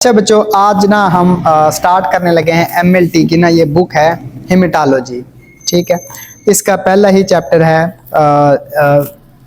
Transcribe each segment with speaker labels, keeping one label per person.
Speaker 1: अच्छा बच्चों, आज ना हम स्टार्ट करने लगे हैं एमएलटी की। ना ये बुक है हेमेटोलॉजी, ठीक है। इसका पहला ही चैप्टर है,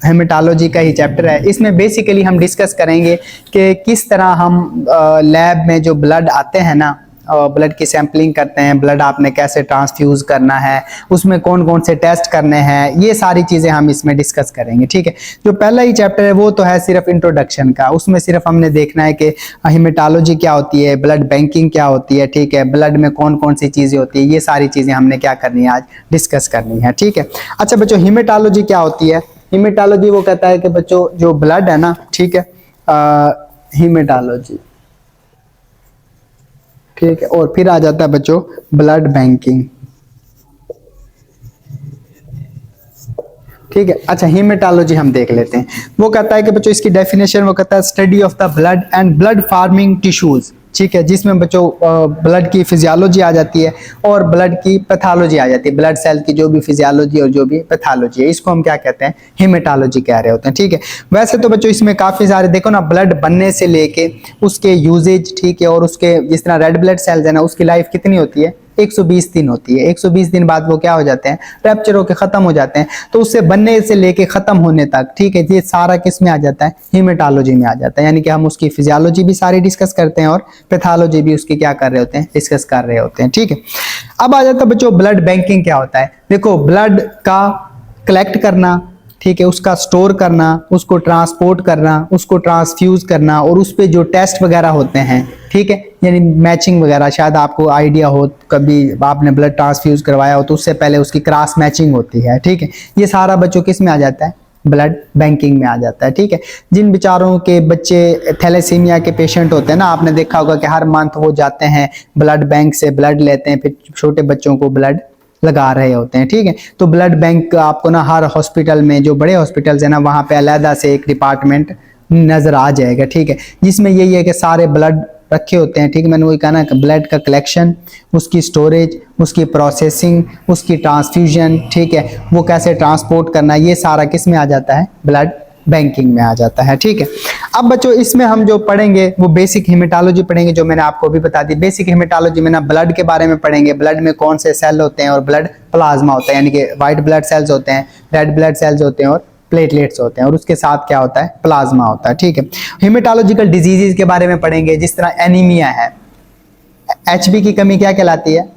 Speaker 1: हेमेटोलॉजी का ही चैप्टर है। इसमें बेसिकली हम डिस्कस करेंगे कि किस तरह हम लैब में जो ब्लड आते हैं ना, ब्लड की सैंपलिंग करते हैं, ब्लड आपने कैसे ट्रांसफ्यूज करना है, उसमें कौन कौन से टेस्ट करने हैं, ये सारी चीज़ें हम इसमें डिस्कस करेंगे, ठीक है। जो पहला ही चैप्टर है वो तो है सिर्फ इंट्रोडक्शन का। उसमें सिर्फ हमने देखना है कि हेमेटोलॉजी क्या होती है, ब्लड बैंकिंग क्या होती है, ठीक है, ब्लड में कौन कौन सी चीज़ें होती है, ये सारी चीज़ें हमने क्या करनी है, आज डिस्कस करनी है, ठीक है। अच्छा बच्चों, हेमेटोलॉजी क्या होती है? हेमेटोलॉजी वो कहता है कि बच्चों जो ब्लड है ना, ठीक है, हेमेटोलॉजी, ठीक है। और फिर आ जाता है बच्चों ब्लड बैंकिंग, ठीक है। अच्छा, हेमेटोलॉजी हम देख लेते हैं। वो कहता है कि बच्चों इसकी डेफिनेशन वो कहता है study of the blood and blood farming tissues, ठीक है, जिसमें बच्चों ब्लड की फिजियोलॉजी आ जाती है और ब्लड की पैथोलॉजी आ जाती है। ब्लड सेल की जो भी फिजियोलॉजी और जो भी पैथोलॉजी है, इसको हम क्या कहते हैं, हेमेटोलॉजी कह रहे होते हैं, ठीक है। वैसे तो बच्चों इसमें काफी सारे देखो ना, ब्लड बनने से लेके उसके यूजेज, ठीक है, और उसके जिस तरह रेड ब्लड सेल्स है ना, उसकी लाइफ कितनी होती है, 120 दिन होती है। 120 दिन बाद वो क्या हो जाते हैं, रैप्चर होकर खत्म हो जाते हैं। तो उससे बनने से लेके खत्म होने तक, ठीक है, ये सारा किस में आ जाता है, हेमेटोलॉजी में आ जाता है। यानी कि हम उसकी फिजियोलॉजी भी सारी डिस्कस करते हैं और पैथोलॉजी भी उसकी क्या कर रहे होते हैं, डिस्कस कर रहे होते हैं, ठीक है। अब आ जाता है बच्चों ब्लड बैंकिंग क्या होता है। देखो, ब्लड का कलेक्ट करना, ठीक है, उसका स्टोर करना, उसको ट्रांसपोर्ट करना, उसको ट्रांसफ्यूज करना, और उस पे जो टेस्ट वगैरह होते हैं, ठीक है, यानी मैचिंग वगैरह, शायद आपको आइडिया हो, कभी आपने ब्लड ट्रांसफ्यूज करवाया हो तो उससे पहले उसकी क्रॉस मैचिंग होती है, ठीक है। ये सारा बच्चों किस में आ जाता है, ब्लड बैंकिंग में आ जाता है, ठीक है। जिन बेचारों के बच्चे थैलेसीमिया के पेशेंट होते हैं ना, आपने देखा होगा कि हर मंथ वो जाते हैं ब्लड बैंक से ब्लड लेते हैं, फिर छोटे बच्चों को ब्लड लगा रहे होते हैं, ठीक है। तो ब्लड बैंक आपको ना हर हॉस्पिटल में, जो बड़े हॉस्पिटल्स है ना, वहाँ पे अलग से एक डिपार्टमेंट नजर आ जाएगा, ठीक है, जिसमें यही है कि सारे ब्लड रखे होते हैं, ठीक है। मैंने वही कहा ना, ब्लड का कलेक्शन, उसकी स्टोरेज, उसकी प्रोसेसिंग, उसकी ट्रांसफ्यूजन, ठीक है, वो कैसे ट्रांसपोर्ट करना, ये सारा किस में आ जाता है, ब्लड बैंकिंग में आ जाता है, ठीक है। अब बच्चों इसमें हम जो पढ़ेंगे वो बेसिक हेमेटोलॉजी पढ़ेंगे, जो मैंने आपको भी बता दी। बेसिक हेमेटोलॉजी में ना ब्लड के बारे में पढ़ेंगे, ब्लड में कौन से सेल होते हैं और ब्लड प्लाज्मा होता है, यानी कि व्हाइट ब्लड सेल्स होते हैं, रेड ब्लड सेल्स होते हैं और प्लेटलेट्स होते हैं, और उसके साथ क्या होता है, प्लाज्मा होता है, ठीक है। हेमेटोलॉजिकल डिजीजेस के बारे में पढ़ेंगे, जिस तरह एनीमिया है, एचबी की कमी क्या कहलाती है,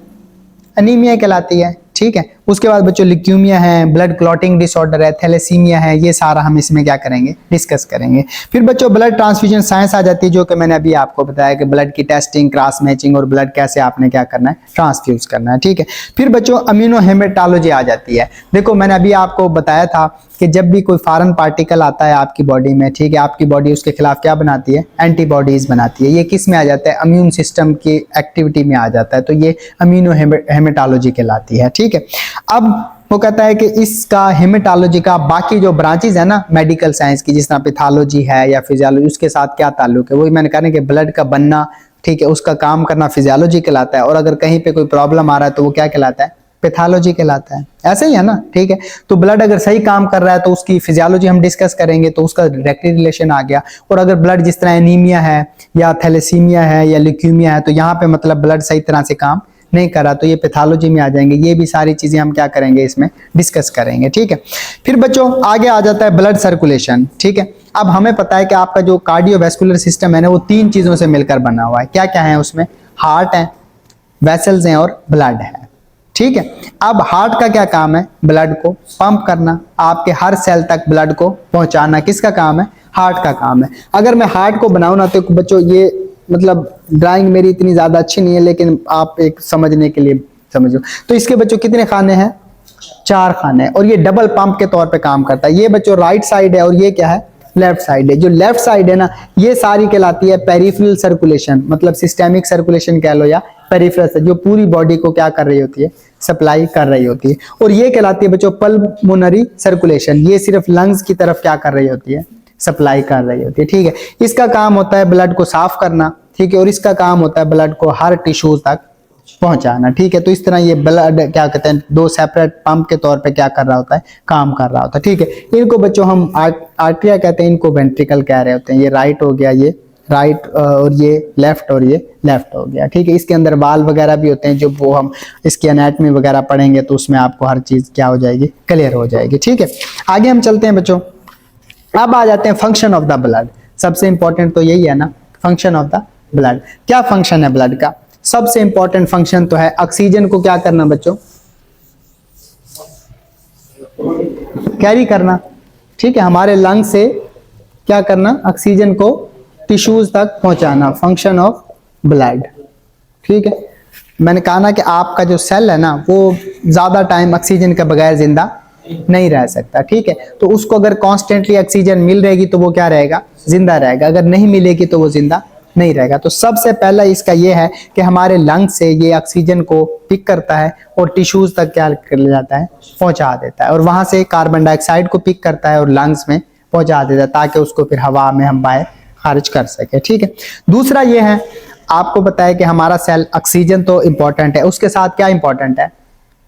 Speaker 1: एनीमिया कहलाती है, ठीक है। उसके बाद बच्चों ल्यूकेमिया है, ब्लड क्लॉटिंग डिसऑर्डर है, थैलेसीमिया है, ये सारा हम इसमें क्या करेंगे, डिस्कस करेंगे। फिर बच्चों ब्लड ट्रांसफ्यूजन साइंस आ जाती है, जो कि मैंने अभी आपको बताया कि ब्लड की टेस्टिंग, क्रॉस मैचिंग और ब्लड कैसे आपने क्या करना है, ट्रांसफ्यूज करना है, ठीक है। फिर बच्चों इम्यूनो हेमेटोलॉजी आ जाती है। देखो, मैंने अभी आपको बताया था कि जब भी कोई फॉरेन पार्टिकल आता है आपकी बॉडी में, ठीक है, आपकी बॉडी उसके खिलाफ क्या बनाती है, एंटीबॉडीज बनाती है। ये किस में आ जाता है, इम्यून सिस्टम की एक्टिविटी में आ जाता है, तो ये इम्यूनो हेमेटोलॉजी कहलाती है, ठीक है। अब वो कहता है कि इसका हेमेटोलॉजी का बाकी जो ब्रांचेज है ना मेडिकल साइंस की, जिस तरह पैथोलॉजी है या फिजियोलॉजी, उसके साथ क्या ताल्लुक है, वही मैंने कहा कि ब्लड का बनना, ठीक है, उसका काम करना फिजियोलॉजी कहलाता है, और अगर कहीं पे कोई प्रॉब्लम आ रहा है तो वो क्या कहलाता है, पैथोलॉजी कहलाता है। ऐसे ही है ना, ठीक है। तो ब्लड अगर सही काम कर रहा है तो उसकी फिजियोलॉजी हम डिस्कस करेंगे, तो उसका डायरेक्टली रिलेशन आ गया। और अगर ब्लड जिस तरह एनीमिया है या थैलेसीमिया है या ल्यूकेमिया है, तो यहाँ पे मतलब ब्लड सही तरह से काम नहीं करा, तो ये पैथोलॉजी में आ जाएंगे। ये भी सारी चीजें हम क्या करेंगे, इसमें डिस्कस करेंगे, ठीक है। फिर बच्चों आगे आ जाता है ब्लड सर्कुलेशन, ठीक है। अब हमें पता है कि आपका जो कार्डियोवैस्कुलर सिस्टम है ना, वो 3 चीजों से मिलकर बना हुआ है। क्या क्या है उसमें, हार्ट है, वेसल्स हैं और ब्लड है, ठीक है। अब हार्ट का क्या काम है, ब्लड को पंप करना, आपके हर सेल तक ब्लड को पहुंचाना, किसका काम है, हार्ट का काम है। अगर मैं हार्ट को बनाऊं ना, तो बच्चों ये मतलब ड्राइंग मेरी इतनी ज्यादा अच्छी नहीं है, लेकिन आप एक समझने के लिए समझो। तो इसके बच्चों कितने खाने हैं, 4 खाने हैं, और ये डबल पंप के तौर पे काम करता है। ये बच्चों राइट साइड है और ये क्या है, लेफ्ट साइड है। जो लेफ्ट साइड है ना, ये सारी कहलाती है पेरिफेरल सर्कुलेशन, मतलब सिस्टेमिक सर्कुलेशन कह लो या पेरिफेरल, जो पूरी बॉडी को क्या कर रही होती है, सप्लाई कर रही होती है। और ये कहलाती है बच्चों पल्मोनरी सर्कुलेशन, ये सिर्फ लंग्स की तरफ क्या कर रही होती है, सप्लाई कर रही होती है, ठीक है। इसका काम होता है ब्लड को साफ करना, ठीक है, और इसका काम होता है ब्लड को हर टिश्यू तक पहुंचाना, ठीक है। तो इस तरह ये ब्लड क्या कहते हैं, 2 सेपरेट पंप के तौर पे क्या कर रहा होता है, काम कर रहा होता है, ठीक है। इनको बच्चों हम आर्टरिया कहते हैं, इनको वेंट्रिकल कह रहे होते हैं। ये राइट हो गया, ये राइट और ये लेफ्ट और ये लेफ्ट हो गया, ठीक है। इसके अंदर बाल वगैरह भी होते हैं, जो वो हम इसकी एनाटॉमी वगैरह पढ़ेंगे तो उसमें आपको हर चीज क्या हो जाएगी, क्लियर हो जाएगी, ठीक है। आगे हम चलते हैं बच्चों, अब आ जाते हैं फंक्शन ऑफ द ब्लड। सबसे इंपॉर्टेंट तो यही है ना, फंक्शन ऑफ द ब्लड। क्या फंक्शन है ब्लड का? सबसे इंपॉर्टेंट फंक्शन तो है ऑक्सीजन को क्या करना बच्चों, कैरी करना, ठीक है। हमारे लंग से क्या करना, ऑक्सीजन को टिश्यूज तक पहुंचाना, फंक्शन ऑफ ब्लड, ठीक है। मैंने कहा ना कि आपका जो सेल है ना वो ज्यादा टाइम ऑक्सीजन के बगैर जिंदा नहीं रह सकता, ठीक है। तो उसको अगर कॉन्स्टेंटली ऑक्सीजन मिल रहेगी तो वो क्या रहेगा, जिंदा रहेगा, अगर नहीं मिलेगी तो वो जिंदा नहीं रहेगा। तो सबसे पहला इसका ये है कि हमारे लंग से ये ऑक्सीजन को पिक करता है और टिश्यूज तक क्या कर ले जाता है, पहुंचा देता है, और वहां से कार्बन डाइऑक्साइड को पिक करता है और लंग्स में पहुंचा देता है, ताकि उसको फिर हवा में हम बाहर खारिज कर सके, ठीक है। दूसरा ये है, आपको पता है कि हमारा सेल, ऑक्सीजन तो इंपॉर्टेंट है, उसके साथ क्या इंपॉर्टेंट है,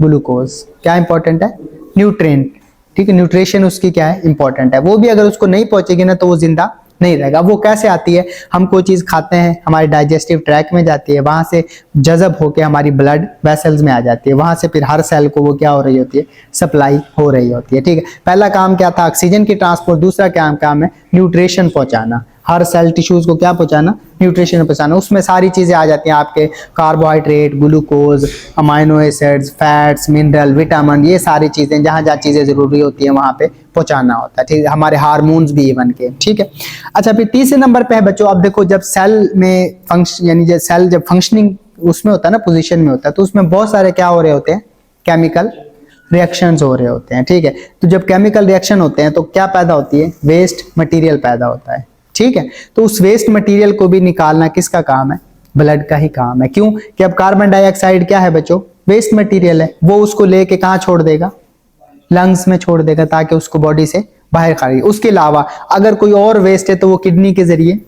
Speaker 1: ग्लूकोज। क्या इंपॉर्टेंट है, न्यूट्रिएंट, ठीक है। न्यूट्रिशन उसकी क्या है, इंपॉर्टेंट है। वो भी अगर उसको नहीं पहुंचेगी ना तो वो जिंदा नहीं रहेगा। वो कैसे आती है, हम कोई चीज खाते हैं, हमारे डाइजेस्टिव ट्रैक में जाती है, वहां से जज़ब होकर हमारी ब्लड वेसल्स में आ जाती है, वहां से फिर हर सेल को वो क्या हो रही होती है, सप्लाई हो रही होती है, ठीक है। पहला काम क्या था, ऑक्सीजन की ट्रांसपोर्ट। दूसरा काम है न्यूट्रिशन पहुंचाना, हर सेल टिश्यूज को क्या पहुंचाना, न्यूट्रिशन पहुंचाना। उसमें सारी चीजें आ जाती हैं आपके, carbohydrate, glucose, amino acids, fats, mineral, vitamin, ये सारी चीजें जहां जहां चीजें जरूरी होती है वहां पे पहुंचाना होता है, ठीक है। हमारे हार्मोन्स भी इवन के, ठीक है। अच्छा, फिर तीसरे नंबर पे है बच्चों, अब देखो जब सेल में फंक्शन, यानी जब सेल जब फंक्शनिंग उसमें होता है ना, पोजीशन में होता है, तो उसमें बहुत सारे क्या हो रहे होते हैं, केमिकल रिएक्शंस हो रहे होते हैं, ठीक है। तो जब केमिकल रिएक्शन होते हैं तो क्या पैदा होती है, वेस्ट मटेरियल पैदा होता है, ठीक है। तो उस वेस्ट मटेरियल को भी निकालना किसका काम है, ब्लड का ही काम है। क्यों कि अब कार्बन डाइऑक्साइड क्या है बच्चों, वेस्ट मटेरियल है, वो उसको लेके कहाँ छोड़ देगा, लंग्स में छोड़ देगा, ताकि उसको बॉडी से बाहर खारिज। उसके अलावा अगर कोई और वेस्ट है तो वो किडनी के जरिए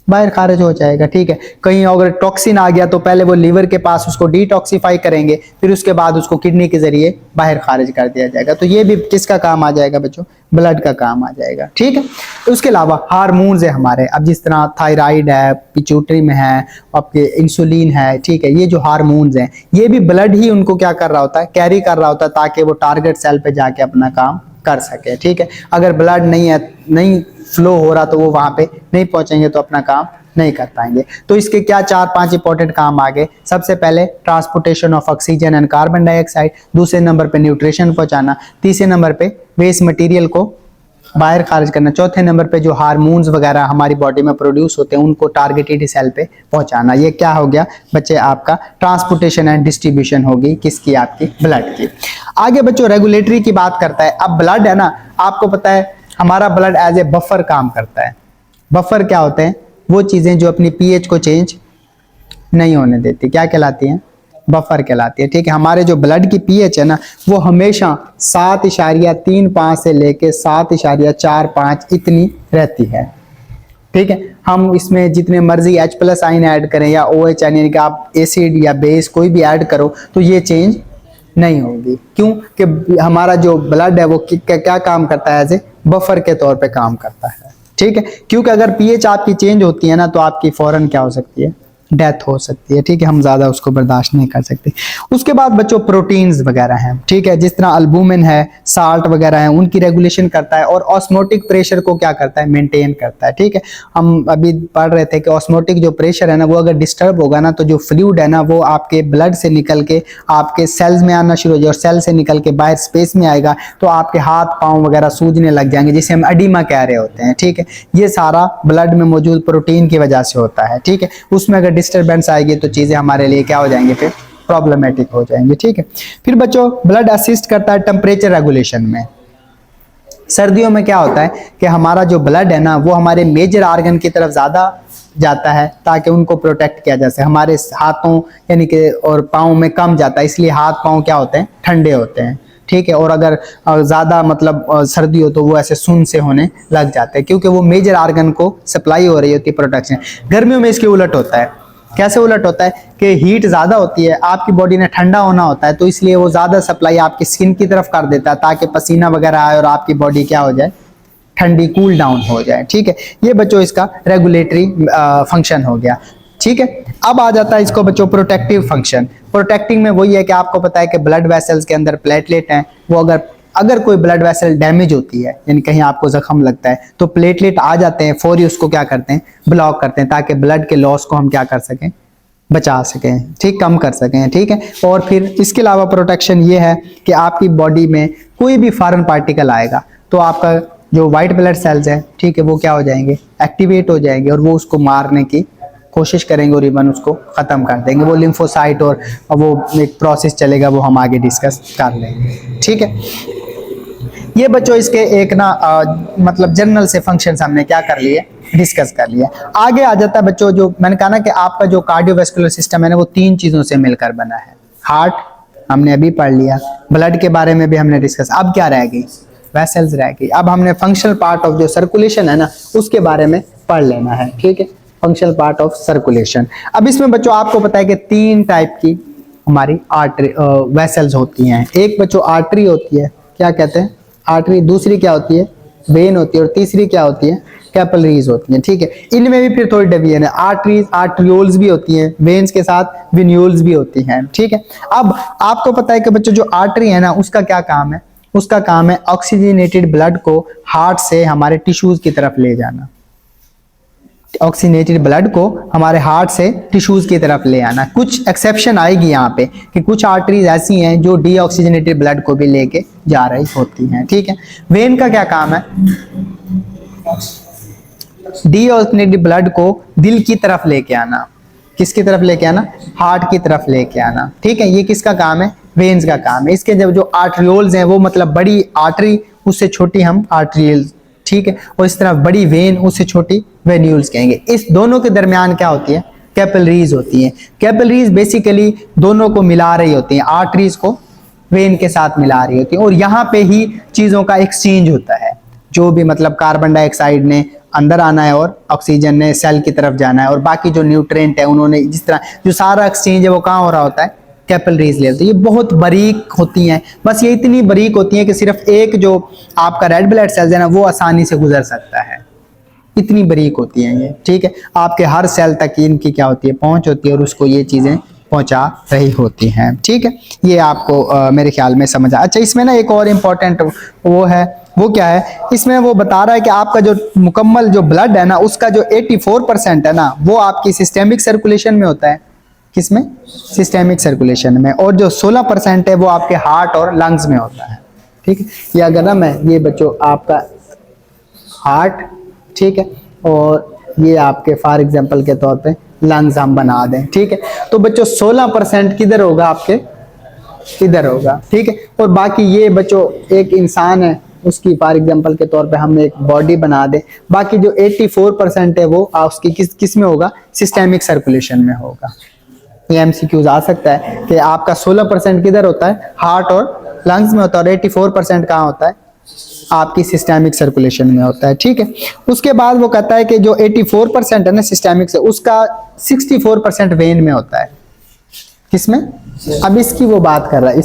Speaker 1: बाहर खारिज हो जाएगा, ठीक है। कहीं अगर टॉक्सिन आ गया तो पहले वो लीवर के पास उसको डिटॉक्सिफाई करेंगे, फिर उसके बाद उसको किडनी के जरिए बाहर खारिज कर दिया जाएगा। तो ये भी किसका काम आ जाएगा बच्चों, ब्लड का काम आ जाएगा, ठीक है। उसके अलावा हार्मोन्स है हमारे, अब जिस तरह थायराइड है, पिट्यूटरी में है, आपके इंसुलिन है, ठीक है। ये जो हार्मोन्स हैं ये भी ब्लड ही उनको क्या कर रहा होता है, कैरी कर रहा होता है, ताकि वो टारगेट सेल पे जाके अपना काम कर सके, ठीक है। अगर ब्लड नहीं है, नहीं फ्लो हो रहा, तो वो वहां पे नहीं पहुंचेंगे तो अपना काम नहीं कर पाएंगे। तो इसके क्या 4-5 इंपॉर्टेंट काम आगे, सबसे पहले transportation of oxygen and carbon dioxide, दूसरे नंबर पे न्यूट्रिशन पहुंचाना, तीसरे नंबर पे वेस्ट मटेरियल को बाहर खारिज करना, चौथे नंबर पे जो हार्मोन्स वगैरह हमारी बॉडी में प्रोड्यूस होते हैं उनको टारगेटेड सेल पे पहुंचाना। ये क्या हो गया बच्चे, आपका ट्रांसपोर्टेशन एंड डिस्ट्रीब्यूशन होगी किसकी, आपकी ब्लड की। आगे बच्चों रेगुलेटरी की बात करता है। अब ब्लड है ना, आपको पता है हमारा ब्लड एज ए बफर काम करता है। बफर क्या होते हैं, वो चीजें जो अपनी पीएच को चेंज नहीं होने देती, क्या कहलाती हैं, बफर कहलाती है, ठीक है। हमारे जो ब्लड की पीएच है ना वो हमेशा 7.35 से लेके 7.45 इतनी रहती है, ठीक है। हम इसमें जितने मर्जी H+ आयन ऐड करें या OH आयन, यानी कि आप एसिड या बेस कोई भी ऐड करो तो ये चेंज नहीं होगी। क्यों कि हमारा जो ब्लड है वो क्या काम करता है, एज ए बफर के तौर पे काम करता है, ठीक है। क्योंकि अगर पीएच आपकी चेंज होती है ना तो आपकी फौरन क्या हो सकती है, डेथ हो सकती है, ठीक है। हम ज्यादा उसको बर्दाश्त नहीं कर सकते। उसके बाद बच्चों प्रोटीन्स वगैरह हैं, ठीक है, जिस तरह अल्बुमिन है, साल्ट वगैरह है, उनकी रेगुलेशन करता है और ऑस्मोटिक प्रेशर को क्या करता है, मेंटेन करता है, ठीक है। हम अभी पढ़ रहे थे कि ऑस्मोटिक जो प्रेशर है ना वो अगर डिस्टर्ब होगा ना तो जो फ्लूइड है ना वो आपके ब्लड से निकल के आपके सेल्स में आना शुरू हो जाए और सेल से निकल के बाहर स्पेस में आएगा तो आपके हाथ पाँव वगैरह सूजने लग जाएंगे, जिसे हम एडिमा कह रहे होते हैं, ठीक है। ये सारा ब्लड में मौजूद प्रोटीन की वजह से होता है, ठीक है। उसमें अगर डिस्टरबेंस आएगी तो चीजें हमारे लिए क्या हो जाएंगी, फिर प्रॉब्लमेटिक हो जाएंगे, ठीक है। फिर बच्चों ब्लड असिस्ट करता है टेम्परेचर रेगुलेशन में। सर्दियों में क्या होता है कि हमारा जो ब्लड है ना वो हमारे मेजर ऑर्गन की तरफ ज्यादा जाता है ताकि उनको प्रोटेक्ट किया जा सके। हमारे हाथों यानी कि और पाँव में कम जाता है, इसलिए हाथ पाँव क्या होते हैं, ठंडे होते हैं, ठीक है। और अगर ज्यादा मतलब सर्दी हो तो वो ऐसे सुन्न से होने लग जाते हैं, क्योंकि वो मेजर ऑर्गन को सप्लाई हो रही होती है प्रोटेक्शन। गर्मियों में इसके उलट होता है। कैसे उलट होता है कि हीट ज्यादा होती है, आपकी बॉडी ने ठंडा होना होता है, तो इसलिए वो ज्यादा सप्लाई आपकी स्किन की तरफ कर देता है ताकि पसीना वगैरह आए और आपकी बॉडी क्या हो जाए, ठंडी कूल डाउन हो जाए, ठीक है। ये बच्चों इसका रेगुलेटरी फंक्शन हो गया, ठीक है। अब आ जाता है इसको बच्चों प्रोटेक्टिव फंक्शन। प्रोटेक्टिंग में वही है कि आपको पता है कि ब्लड वेसल्स के अंदर प्लेटलेट हैं, वो अगर कोई ब्लड वेसल डैमेज होती है यानी कहीं आपको जख्म लगता है तो प्लेटलेट आ जाते हैं, फौरी उसको क्या करते हैं, ब्लॉक करते हैं, ताकि ब्लड के लॉस को हम क्या कर सकें, बचा सकें, ठीक, कम कर सकें, ठीक है। और फिर इसके अलावा प्रोटेक्शन ये है कि आपकी बॉडी में कोई भी फॉरेन पार्टिकल आएगा तो आपका जो वाइट ब्लड सेल्स है, ठीक है, वो क्या हो जाएंगे, एक्टिवेट हो जाएंगे और वो उसको मारने की कोशिश करेंगे और इवन उसको खत्म कर देंगे। वो लिम्फोसाइट और वो एक प्रोसेस चलेगा, वो हम आगे डिस्कस कर लेंगे, ठीक है। ये बच्चों इसके एक ना मतलब जनरल से फंक्शंस हमने क्या कर लिए, डिस्कस कर लिया। आगे आ जाता है बच्चों, जो मैंने कहा ना कि आपका जो कार्डियोवैस्कुलर सिस्टम है ना वो 3 चीजों से मिलकर बना है। हार्ट हमने अभी पढ़ लिया, ब्लड के बारे में भी हमने डिस्कस, अब क्या रह गई, वेसल्स रह गई। अब हमने फंक्शनल पार्ट ऑफ जो सर्कुलेशन है ना उसके बारे में पढ़ लेना है, ठीक है, फंक्शनल पार्ट ऑफ सर्कुलेशन। अब इसमें बच्चों आपको पता है कि 3 टाइप की हमारी आर्टरी वेसल्स होती हैं। एक बच्चों आर्टरी होती है, क्या कहते हैं, आर्टरी। दूसरी क्या होती है, वेन होती है। और तीसरी क्या होती है, कैपिलरीज होती हैं, ठीक है। इनमें भी फिर थोड़ी डिवीजन है, आर्टरीज आर्ट्रियोल्स भी होती हैं, वेन्स के साथ वेन्यूल्स भी होती हैं, ठीक है। अब आपको पता है कि बच्चों जो आर्टरी है ना उसका क्या काम है, उसका काम है ऑक्सीजनेटेड ब्लड को हार्ट से हमारे टिश्यूज की तरफ ले जाना। ऑक्सीजनेटेड ब्लड को हमारे हार्ट से टिश्यूज की तरफ ले आना। कुछ एक्सेप्शन आएगी यहाँ पे कि कुछ आर्टरीज ऐसी हैं जो डीऑक्सीजनेटेड ब्लड को भी लेके जा रही होती हैं, ठीक है। वेन का क्या काम है, डीऑक्सीजनेटेड ब्लड को दिल की तरफ लेके आना। किसकी तरफ लेके आना, हार्ट की तरफ लेके आना, ठीक है। ये किसका काम है, वेन्स का काम है। इसके जब जो आर्टरियोल्स हैं वो मतलब बड़ी आर्टरी, उससे छोटी हम आर्टरियल्स, ठीक है। और इस तरह बड़ी वेन, उससे छोटी वेन्यूल्स कहेंगे। इस दोनों के दरमियान क्या होती है, कैपिलरीज होती हैं। कैपिलरीज बेसिकली दोनों को मिला रही होती हैं, आर्टरीज को वेन के साथ मिला रही होती है। और यहाँ पे ही चीजों का एक्सचेंज होता है, जो भी मतलब कार्बन डाइऑक्साइड ने अंदर आना है और ऑक्सीजन ने सेल की तरफ जाना है और बाकी जो न्यूट्रिएंट है उन्होंने, जिस तरह जो सारा एक्सचेंज है वो कहाँ हो रहा होता है, कैपिलरीज लेवल। तो ये बहुत बारीक होती हैं, बस ये इतनी बारीक होती हैं कि सिर्फ एक जो आपका रेड ब्लड सेल्स है ना वो आसानी से गुजर सकता है, इतनी बारीक होती हैं ये, ठीक है। आपके हर सेल तक इनकी क्या होती है, पहुंच होती है और उसको ये चीजें पहुंचा रही होती हैं, ठीक है। ये आपको मेरे ख्याल में समझ आ। अच्छा, इसमें ना एक और इम्पोर्टेंट वो है, वो क्या है, इसमें वो बता रहा है कि आपका जो मुकम्मल जो ब्लड है ना उसका जो 84% है ना वो आपकी सिस्टेमिक सर्कुलेशन में होता है। किसमें, सिस्टेमिक सर्कुलेशन में। और जो 16% है वो आपके हार्ट और लंग्स में होता है, ठीक है। ये अगर ना मैं ये बच्चों आपका हार्ट, ठीक है, और ये आपके फॉर एग्जांपल के तौर पे लंग्स हम बना दें, ठीक है। तो बच्चों 16% किधर होगा, आपके इधर होगा, ठीक है। और बाकी ये बच्चों एक इंसान है, उसकी फॉर एग्जांपल के तौर पे हम एक बॉडी बना दें। बाकी जो 84% है वो उसकी किस में होगा, सिस्टेमिक सर्कुलेशन में होगा। ये एमसीक्यूज आ सकता है कि आपका 16% किधर होता है, हार्ट और लंग्स में होता है, और 84% कहाँ होता है, आपकी सिस्टेमिक सर्कुलेशन में होता है, ठीक है। उसके बाद वो कहता है कि जो 84% है ना सिस्टेमिक से, उसका 64% वेन में होता है। किसमें, अब इसकी वो बात कर रहा है,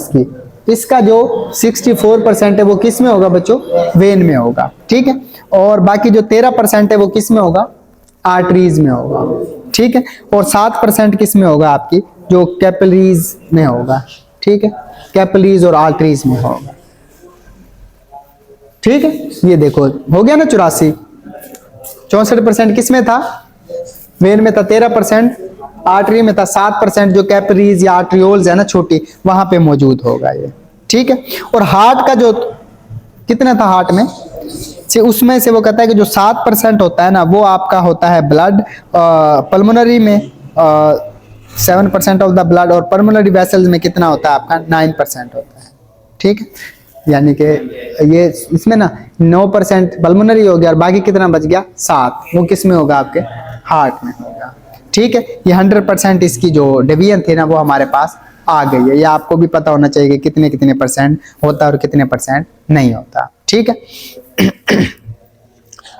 Speaker 1: इसका जो 64% है वो किस में होगा बच्चों, वेन में होगा, ठीक है। और बाकी जो 13% है वो किस में होगा, आर्टरीज में होगा, ठीक है। और 7% किस में होगा, आपकी जो कैपिलरीज में होगा, ठीक है, कैपिलरीज और आर्टरीज में होगा, ठीक है। ये देखो हो गया ना 84, 64% किस में था, वेन में था, 13% आर्टरी में था, 7% जो कैपिलरीज या आर्ट्रियोल्स है ना छोटी, वहां पे मौजूद होगा ये, ठीक है। और हार्ट का जो कितना था, हार्ट में से उसमें से वो कहता है कि जो 7% होता है ना वो आपका होता है ब्लड, पल्मोनरी में 7% ऑफ द ब्लड, और पल्मोनरी वेसल्स में कितना होता है आपका, 9% होता है, ठीक है। यानी कि ये इसमें ना 9% पल्मोनरी हो गया और बाकी कितना बच गया, 7, वो किस में होगा, आपके हार्ट में होगा, ठीक है। ये 100% इसकी जो डिवीजन थी ना वो हमारे पास आ गई है। ये आपको भी पता होना चाहिए कि कितने कितने % होता है और कितने % नहीं होता, ठीक है।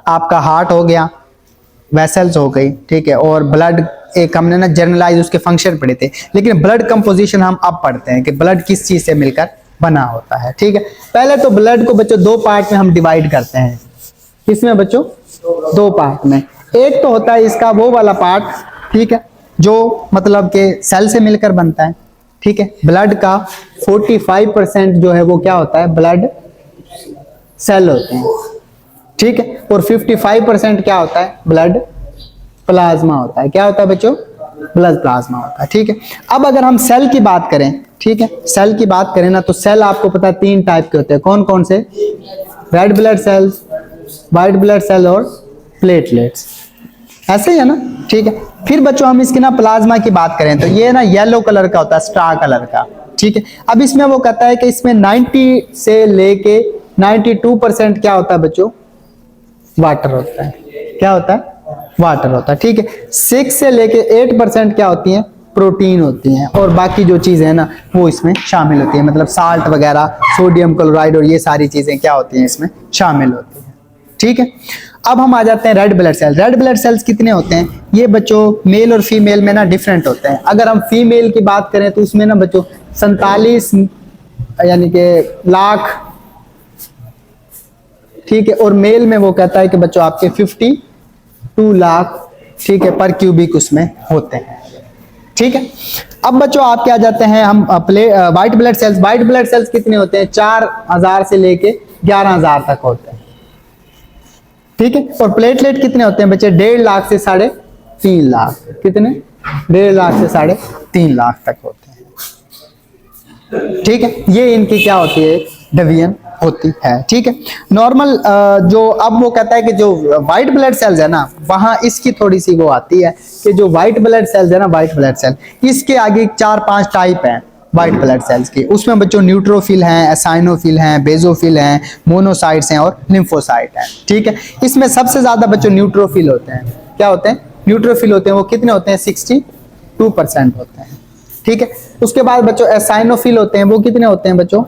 Speaker 1: आपका हार्ट हो गया, वेसल्स हो गई, ठीक है। और ब्लड एक हमने ना जनरलाइज उसके फंक्शन पढ़े थे, लेकिन ब्लड कंपोजिशन हम अब पढ़ते हैं कि ब्लड किस चीज से मिलकर बना होता है, ठीक है। पहले तो ब्लड को बच्चों 2 पार्ट में हम डिवाइड करते हैं, इसमें बच्चों 2 पार्ट में। एक तो होता है इसका वो वाला पार्ट, ठीक है, जो मतलब के सेल से मिलकर बनता है, ठीक है। ब्लड का 45% जो है वो क्या होता है, ब्लड सेल होते हैं, ठीक है, और 55% क्या होता है, ब्लड प्लाज्मा होता है। क्या होता है बच्चों, ब्लड प्लाज्मा होता है, ठीक है। अब अगर हम सेल की बात करें, ठीक है, सेल की बात करें ना, तो सेल आपको पता है 3 टाइप के होते हैं। कौन कौन से, red blood cells, white blood cell और प्लेटलेट्स, ऐसे ही है ना, ठीक है। फिर बच्चों हम इसकी ना प्लाज्मा की बात करें तो ये ना येलो कलर का होता है, स्टार कलर का, ठीक है। अब इसमें वो कहता है कि इसमें 90 से लेके 92% क्या होता है बच्चों, वाटर होता है। क्या होता है, वाटर होता है, ठीक है। 6 से लेके 8% क्या होती है, प्रोटीन होती हैं, और बाकी जो चीजें हैं ना वो इसमें शामिल होती है, मतलब साल्ट वगैरह, सोडियम क्लोराइड और ये सारी चीजें क्या होती हैं इसमें शामिल होती हैं, ठीक है। अब हम आ जाते हैं red blood cell. Red blood cells कितने होते हैं, ये बच्चों मेल और फीमेल में ना डिफरेंट होते हैं। अगर हम फीमेल की बात करें तो उसमें ना बच्चों 47 यानी कि लाख, ठीक है, और मेल में वो कहता है कि बच्चों आपके 52 लाख, ठीक है, पर क्यूबिक उसमें होते हैं, ठीक है। अब बच्चों आप क्या जाते हैं, हम white blood cells. White blood cells कितने होते हैं, 4000 से लेके 11000 तक होते हैं, ठीक है। और प्लेटलेट कितने होते हैं बच्चे, 1.5 लाख से 3.5 लाख, कितने, 1.5 लाख से 3.5 लाख तक होते हैं, ठीक है। ये इनकी क्या होती है, डिवीजन होती है, ठीक है। नॉर्मल जो अब वो कहता है कि जो व्हाइट ब्लड सेल्स है ना, वहां इसकी थोड़ी सी वो आती है कि जो व्हाइट ब्लड सेल्स है ना, व्हाइट ब्लड सेल, इसके आगे 4-5 टाइप हैं व्हाइट ब्लड सेल्स की। उसमें बच्चों न्यूट्रोफिल हैं, एसाइनोफिल हैं, बेजोफिल हैं, मोनोसाइट्स हैं और लिम्फोसाइट हैं, ठीक है। इसमें सबसे ज्यादा बच्चों न्यूट्रोफिल होते हैं। क्या होते हैं, न्यूट्रोफिल होते हैं, वो कितने होते हैं, 62% होते हैं, ठीक है। उसके बाद बच्चों एसाइनोफिल होते हैं, वो कितने होते हैं बच्चों,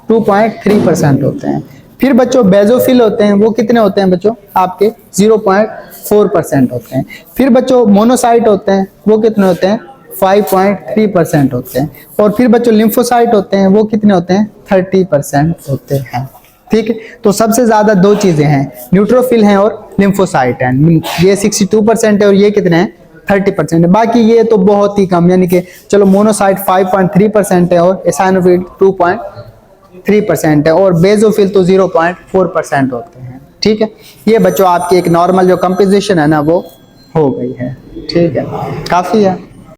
Speaker 1: 2.3% होते हैं। फिर बच्चों बेजोफिल होते हैं, वो कितने होते हैं बच्चों, आपके 0.4% होते हैं। फिर बच्चों मोनोसाइट होते हैं, वो कितने होते हैं, 5.3% होते हैं। और फिर बच्चों लिम्फोसाइट होते हैं, वो कितने होते हैं, 30% होते हैं, ठीक है। तो सबसे ज्यादा 2 चीजें हैं, न्यूट्रोफिल हैं और लिम्फोसाइट हैं। ये 62% है और ये कितने हैं, 30% है। बाकी ये तो बहुत ही कम, यानी कि चलो मोनोसाइट 5.3% है और एसाइनोफिल 2.3% है और बेजोफिल तो 0.4% होते हैं, ठीक है। ये बच्चों आपकी एक नॉर्मल जो कंपोजिशन है ना वो हो गई है, ठीक है, काफी है।